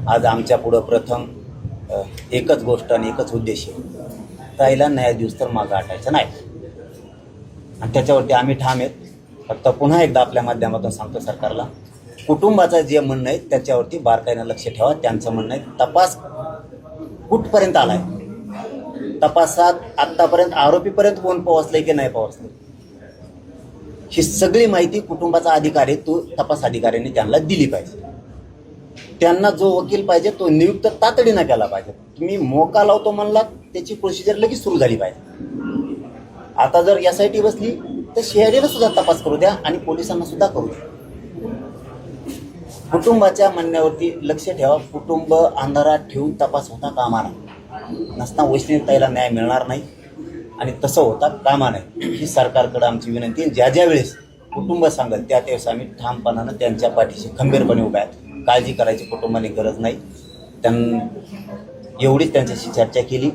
आज आमच्या पुढं प्रथम एकच गोष्ट आणि एकच उद्देश आहे, ताईला न्याय दिवस तर मागं हटायचं नाही आणि त्याच्यावरती आम्ही ठाम आहेत. फक्त पुन्हा एकदा आपल्या माध्यमातून सांगतो सरकारला, कुटुंबाचं जे म्हणणं आहे त्याच्यावरती बारकाईनं लक्ष ठेवा. त्यांचं म्हणणं आहे तपास कुठपर्यंत आलाय, तपासात आत्तापर्यंत आरोपीपर्यंत कोण पोहोचलंय की नाही पोहोचलंय, ही सगळी माहिती कुटुंबाचा अधिकार आहे तो तपास अधिकाऱ्यांनी त्यांना दिली पाहिजे. त्यांना जो वकील पाहिजे तो नियुक्त तातडीनं केला पाहिजे. तुम्ही मोका लावतो म्हणलात त्याची प्रोसिजर लगेच सुरू झाली पाहिजे. आता जर SIT बसली तर CIDला सुद्धा तपास करू द्या आणि पोलिसांना सुद्धा करू द्या. कुटुंबाच्या म्हणण्यावरती लक्ष ठेवा. कुटुंब अंधारात ठेवून तपास होता कामा नये. नसता वैष्णवीताईला न्याय मिळणार नाही आणि तसं होता कामा नये ही सरकारकडे आमची विनंती आहे. ज्या ज्या वेळेस कुटुंब सांगेल त्या त्यावेळेस आम्ही ठामपणानं त्यांच्या पाठीशी खंबीरपणे उभे आहेत. काळजी करायची कुटुंबाने गरज नाही. एवढीच त्यांच्याशी चर्चा केली.